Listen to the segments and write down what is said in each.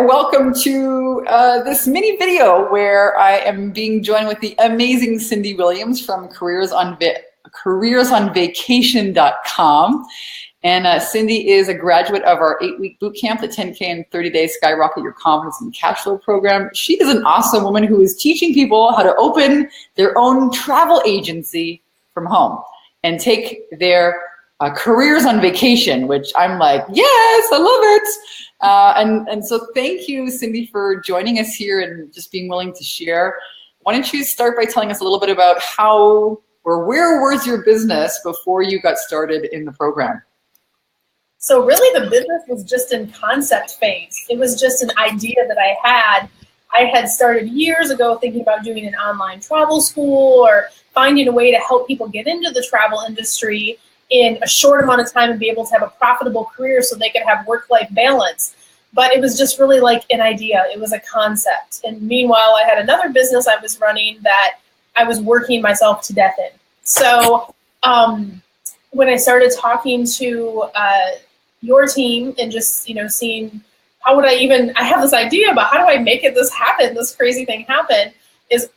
welcome to this mini video where I am being joined with the amazing Cyndi Williams from careersonvacation.com. And Cyndi is a graduate of our 8-week boot camp, the 10K and 30-day Skyrocket Your Confidence and Cash Flow program. She is an awesome woman who is teaching people how to open their own travel agency from home and take their careers on vacation, which I'm like, yes, I love it. And so thank you, Cyndi, for joining us here and just being willing to share. Why don't you start by telling us a little bit about how or where was your business before you got started in the program? So really the business was just in concept phase. It was just an idea that I had. I had started years ago thinking about doing an online travel school or finding a way to help people get into the travel industry in a short amount of time and be able to have a profitable career so they could have work-life balance. But it was just really like an idea. It was a concept. And meanwhile, I had another business I was running that I was working myself to death in. So when I started talking to your team and just, seeing how would I have this idea about how do I make this happen, this crazy thing happen,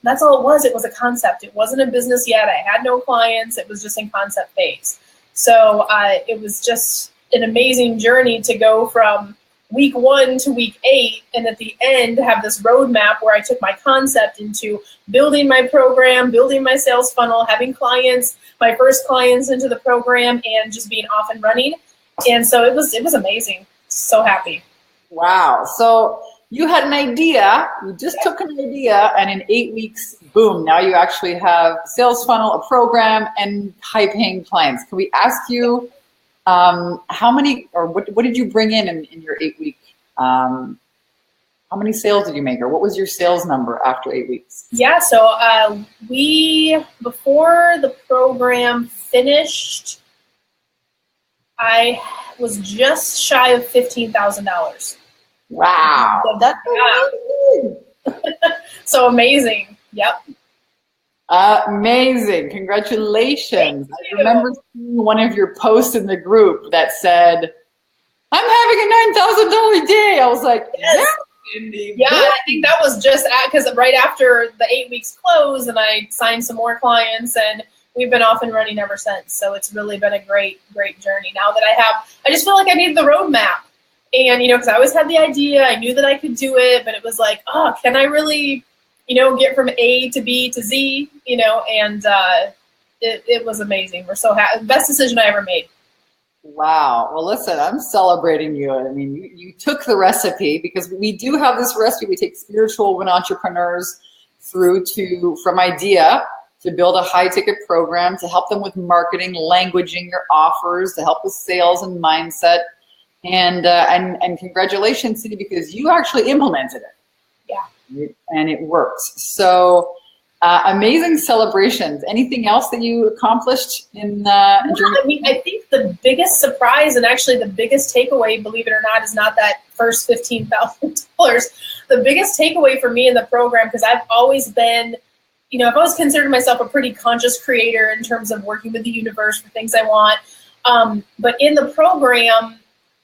that's all it was. It was a concept. It wasn't a business yet. I had no clients. It was just in concept phase. So it was just an amazing journey to go from week 1 to week 8, and at the end have this roadmap where I took my concept into building my program, building my sales funnel, having clients, my first clients into the program, and just being off and running. And so it was amazing. So happy. Wow. So you had an idea, you just took an idea, and in 8 weeks, boom, now you actually have a sales funnel, a program, and high-paying clients. Can we ask you how many, or what did you bring in your 8-week, how many sales did you make, or what was your sales number after 8 weeks? Yeah, so before the program finished, I was just shy of $15,000. Wow, that's amazing. So amazing. Yep. Amazing. Congratulations. I remember seeing one of your posts in the group that said, I'm having a $9,000 day. I was like, yes. Yeah, I think that was just because right after the 8 weeks closed and I signed some more clients, and we've been off and running ever since. So it's really been a great journey. Now that I just feel like I need the roadmap. And, because I always had the idea, I knew that I could do it, but it was like, oh, can I really, get from A to B to Z, and it was amazing. We're so happy. Best decision I ever made. Wow. Well, listen, I'm celebrating you. I mean, you took the recipe, because we do have this recipe. We take spiritual women entrepreneurs through from idea to build a high-ticket program, to help them with marketing, languaging your offers, to help with sales and mindset. And congratulations, Cyndi, because you actually implemented it. Yeah. And it works. So amazing celebrations. Anything else that you accomplished in I think the biggest surprise and actually the biggest takeaway, believe it or not, is not that first $15,000. The biggest takeaway for me in the program, because I've always been, I've always considered myself a pretty conscious creator in terms of working with the universe for things I want. But in the program,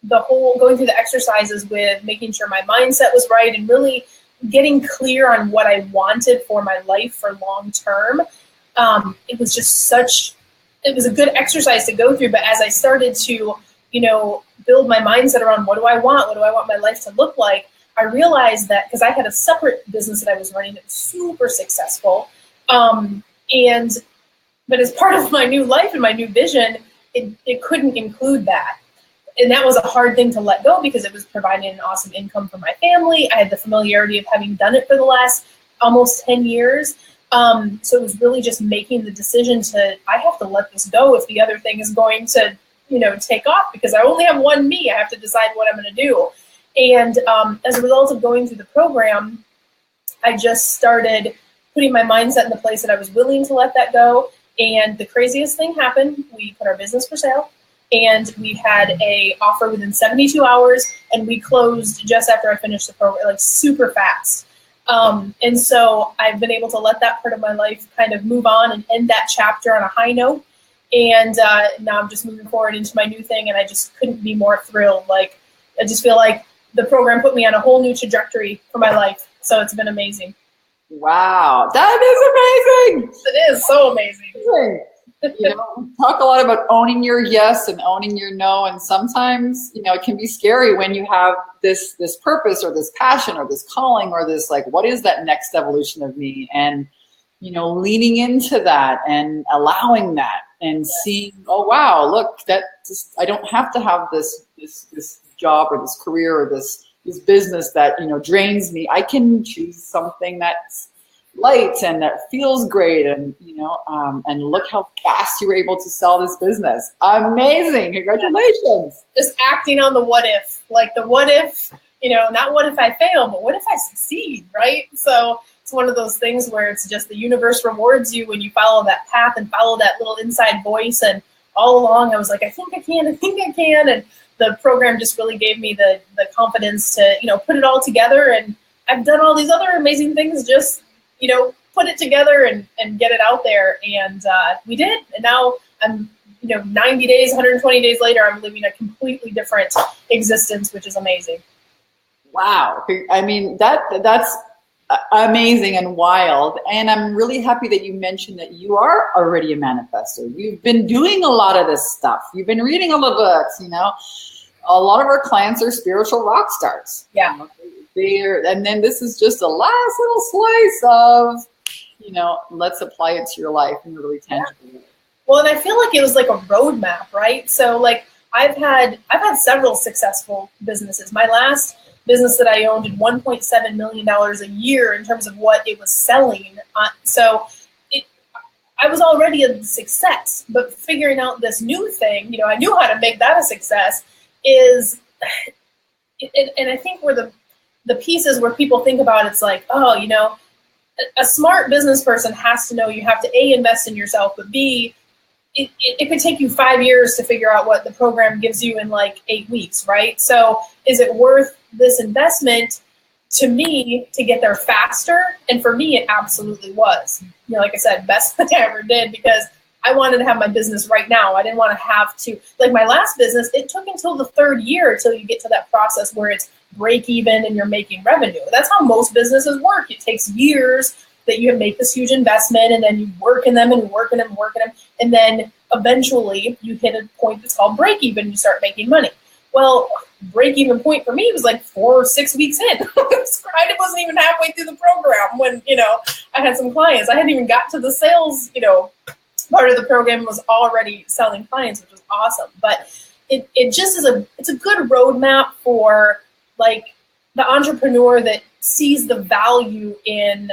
the whole going through the exercises with making sure my mindset was right and really getting clear on what I wanted for my life for long term. It was just it was a good exercise to go through. But as I started to, build my mindset around what do I want my life to look like, I realized that because I had a separate business that I was running that was super successful. But as part of my new life and my new vision, it couldn't include that. And that was a hard thing to let go because it was providing an awesome income for my family. I had the familiarity of having done it for the last almost 10 years. So it was really just making the decision I have to let this go if the other thing is going to, take off, because I only have one me. I have to decide what I'm going to do. And as a result of going through the program, I just started putting my mindset in the place that I was willing to let that go. And the craziest thing happened. We put our business for sale. And we had a offer within 72 hours, and we closed just after I finished the program, like super fast. And so I've been able to let that part of my life kind of move on and end that chapter on a high note. And now I'm just moving forward into my new thing, and I just couldn't be more thrilled. Like, I just feel like the program put me on a whole new trajectory for my life. So it's been amazing. Wow, that is amazing. It is so amazing. You know, we talk a lot about owning your yes and owning your no, and sometimes, you know, it can be scary when you have this purpose or this passion or this calling or this, like, what is that next evolution of me? And, you know, leaning into that and allowing that and seeing, oh wow, look, that just, I don't have to have this job or this career or this business that, you know, drains me. I can choose something that's light and that feels great, and, you know, and look how fast you were able to sell this business. Amazing. Congratulations. Just acting on the what if, like the what if, you know, not what if I fail, but what if I succeed, right? So it's one of those things where it's just the universe rewards you when you follow that path and follow that little inside voice. And all along I was like, I think I can. And the program just really gave me the confidence to, you know, put it all together. And I've done all these other amazing things, just, you know, put it together and get it out there. And we did. And now I'm, you know, 90 days, 120 days later, I'm living a completely different existence, which is amazing. Wow. I mean, that's amazing and wild. And I'm really happy that you mentioned that you are already a manifestor. You've been doing a lot of this stuff. You've been reading all the books, you know. A lot of our clients are spiritual rock stars. Yeah. And then this is just a last little slice of, you know, let's apply it to your life in a really tangible way. Well, and I feel like it was like a roadmap, right? So like I've had several successful businesses. My last business that I owned did $1.7 million a year in terms of what it was selling. I was already a success, but figuring out this new thing, you know, I knew how to make that a success is, and I think where the pieces where people think about it's like, oh, you know, a smart business person has to know you have to A, invest in yourself, but B, it could take you 5 years to figure out what the program gives you in like 8 weeks, right? So is it worth this investment to me to get there faster? And for me, it absolutely was. You know, like I said, best thing I ever did, because I wanted to have my business right now. I didn't want to have to, like my last business, it took until the third year until you get to that process where it's break even and you're making revenue. That's how most businesses work. It takes years that you make this huge investment, and then you work in them and work in them, and then eventually you hit a point that's called break even and you start making money. Well, break even point for me was like 4 or 6 weeks in. I wasn't even halfway through the program when, you know, I had some clients. I hadn't even got to the sales, you know, part of the program, was already selling clients, which was awesome. But it just is it's a good roadmap for like the entrepreneur that sees the value in,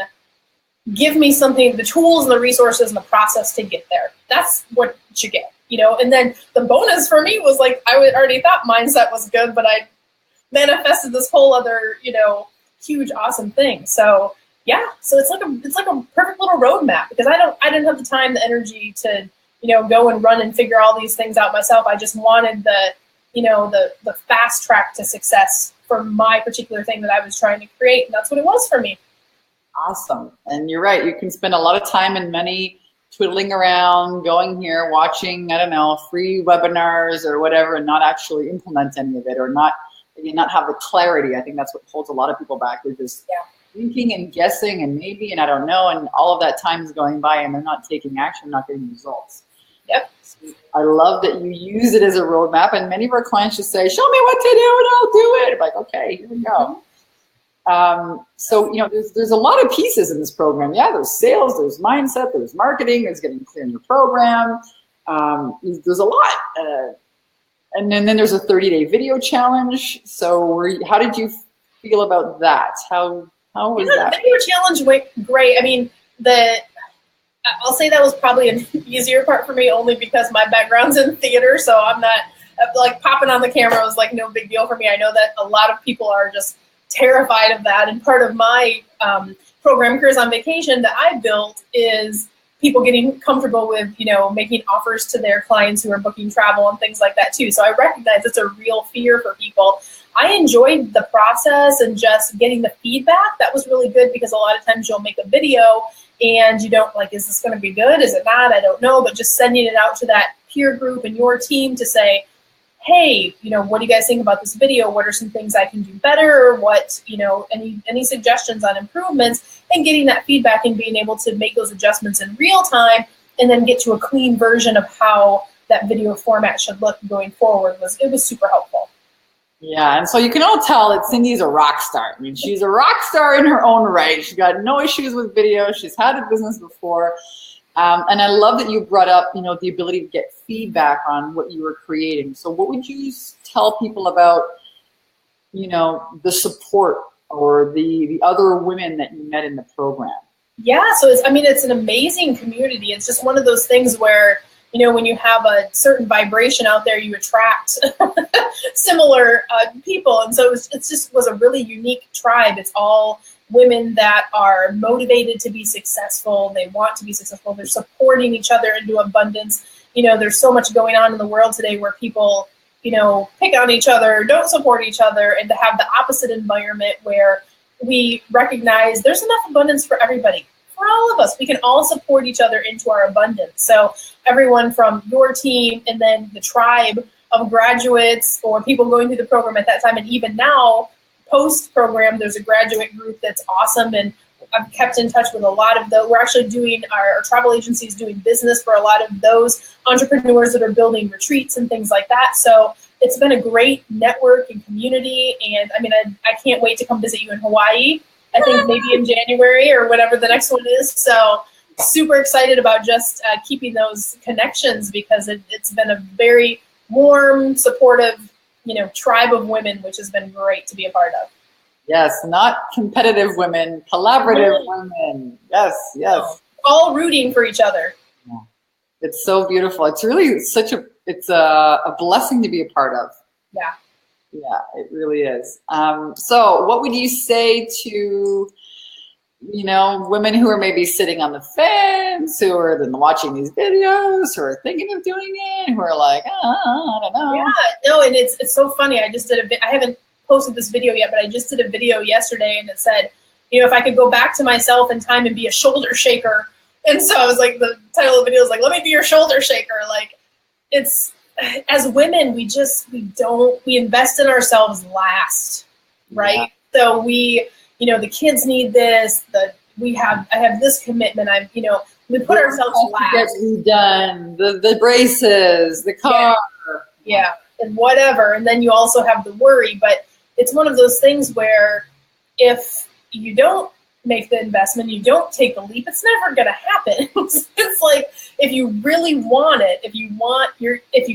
give me something, the tools and the resources and the process to get there. That's what you get, you know. And then the bonus for me was like, I already thought mindset was good, but I manifested this whole other, you know, huge, awesome thing. So yeah, so it's like a perfect little roadmap, because I didn't have the time, the energy to, you know, go and run and figure all these things out myself. I just wanted the fast track to success for my particular thing that I was trying to create, and that's what it was for me. Awesome. And you're right. You can spend a lot of time and money twiddling around, going here, watching, I don't know, free webinars or whatever, and not actually implement any of it, or not have the clarity. I think that's what holds a lot of people back. They're just thinking and guessing and maybe, and I don't know, and all of that time is going by and they're not taking action, not getting results. Yep. So I love that you use it as a roadmap, and many of our clients just say, show me what to do and I'll do it. I'm like, okay, here we go. So, you know, there's a lot of pieces in this program. Yeah, there's sales, there's mindset, there's marketing, there's getting clear in your program. There's a lot. And then there's a 30-day video challenge. So how did you feel about that? How was that? The video challenge went great. I mean, I'll say that was probably an easier part for me, only because my background's in theater. So I'm not, like, popping on the camera was like no big deal for me. I know that a lot of people are just terrified of that. And part of my program, Careers on Vacation, that I built is people getting comfortable with, you know, making offers to their clients who are booking travel and things like that too. So I recognize it's a real fear for people. I enjoyed the process and just getting the feedback. That was really good, because a lot of times you'll make a video and you don't, like, is this going to be good? Is it not? I don't know. But just sending it out to that peer group and your team to say, hey, what do you guys think about this video? What are some things I can do better? What, any suggestions on improvements, and getting that feedback and being able to make those adjustments in real time and then get to a clean version of how that video format should look going forward was super helpful. Yeah, and so you can all tell that Cyndi's a rock star. I mean, she's a rock star in her own right. She's got no issues with video. She's had a business before. And I love that you brought up, the ability to get feedback on what you were creating. So what would you tell people about, the support or the other women that you met in the program? Yeah, so it's an amazing community. It's just one of those things where, when you have a certain vibration out there, you attract similar people. And so it just was a really unique tribe. It's all women that are motivated to be successful. They want to be successful. They're supporting each other into abundance. There's so much going on in the world today where people, pick on each other, don't support each other, and to have the opposite environment where we recognize there's enough abundance for everybody. For all of us, we can all support each other into our abundance. So everyone from your team and then the tribe of graduates or people going through the program at that time, and even now, post-program, there's a graduate group that's awesome, and I've kept in touch with a lot of those. We're actually doing, our travel agency is doing business for a lot of those entrepreneurs that are building retreats and things like that. So it's been a great network and community, and I can't wait to come visit you in Hawaii. I think maybe in January or whatever the next one is. So super excited about just keeping those connections, because it's been a very warm, supportive, tribe of women, which has been great to be a part of. Yes, not competitive women, collaborative women. Yes, yes. All rooting for each other. Yeah. It's so beautiful. It's really it's a blessing to be a part of. Yeah. Yeah, it really is. So what would you say to, women who are maybe sitting on the fence, who are then watching these videos, who are thinking of doing it, who are like, I don't know. Yeah, no, and it's so funny. I haven't posted this video yet, but I just did a video yesterday, and it said, if I could go back to myself in time and be a shoulder shaker. And so I was like, the title of the video is like, let me be your shoulder shaker. Like, it's, as women, we invest in ourselves last, right? Yeah. So we, the kids need this, I have this commitment. We put ourselves last. Get done, the braces, the car. Yeah, and whatever. And then you also have the worry, but it's one of those things where if you don't make the investment, you don't take the leap, it's never going to happen. It's like, if you really want it, if you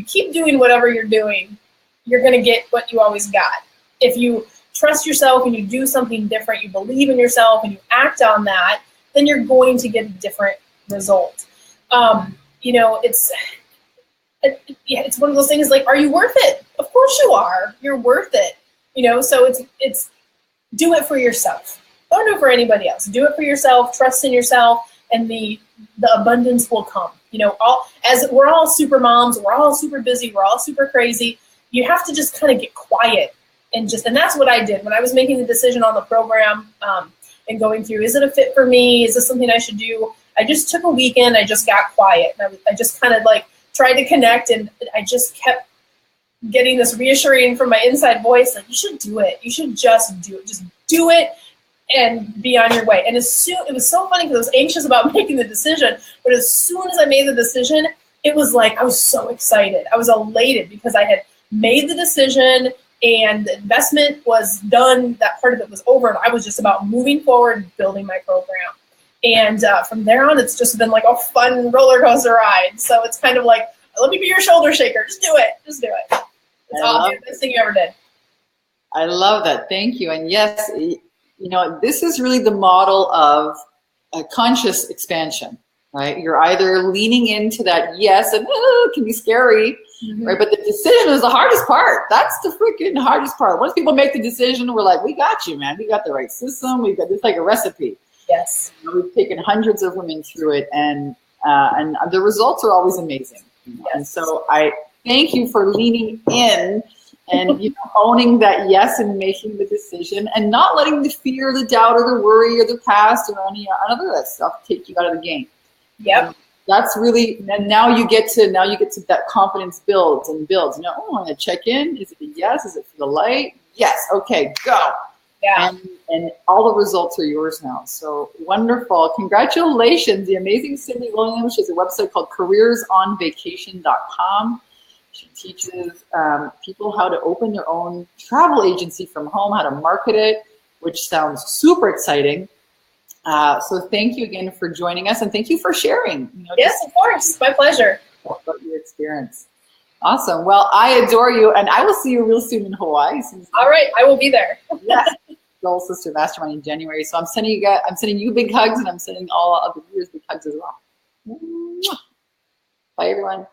keep doing whatever you're doing, you're going to get what you always got. If you trust yourself and you do something different, you believe in yourself and you act on that, then you're going to get a different result. It's one of those things like, are you worth it? Of course you are. You're worth it. So it's do it for yourself. Don't do it for anybody else. Do it for yourself. Trust in yourself, and the abundance will come. As we're all super moms, we're all super busy, we're all super crazy. You have to just kind of get quiet and that's what I did when I was making the decision on the program and going through. Is it a fit for me? Is this something I should do? I just took a weekend. I just got quiet. And I just kind of tried to connect, and I just kept getting this reassuring from my inside voice, like, you should do it. You should just do it. Just do it and be on your way. And it was so funny because I was anxious about making the decision, but as soon as I made the decision, it was like, I was so excited. I was elated because I had made the decision and the investment was done. That part of it was over, and I was just about moving forward and building my program. And from there on, it's just been like a fun roller coaster ride. So it's kind of like, let me be your shoulder shaker. Just do it. Just do it. It's all the best thing you ever did. I love that. Thank you. And yes, this is really the model of a conscious expansion, right? You're either leaning into that yes, and it can be scary, right? But the decision is the hardest part. That's the freaking hardest part. Once people make the decision, we're like, we got you, man. We got the right system. We got this, like a recipe. Yes. We've taken hundreds of women through it, and the results are always amazing. Yes. And so I thank you for leaning in and owning that yes and making the decision, and not letting the fear, the doubt, or the worry, or the past, or any other that stuff take you out of the game. Yep. That's really, and now you get to that confidence builds and builds. You know, oh, I'm gonna check in. Is it a yes? Is it for the light? Yes. Okay, go. Yeah. And all the results are yours now. So wonderful. Congratulations. The amazing Cyndi Williams. She has a website called careersonvacation.com. She teaches people how to open their own travel agency from home, how to market it, which sounds super exciting. So thank you again for joining us, and thank you for sharing. You know, yes, of course. My pleasure. About your experience. Awesome. Well, I adore you, and I will see you real soon in Hawaii. All right, I will be there. Yes. Soul Sister Mastermind in January. So I'm sending you big hugs, and I'm sending all of the viewers big hugs as well. Bye, everyone.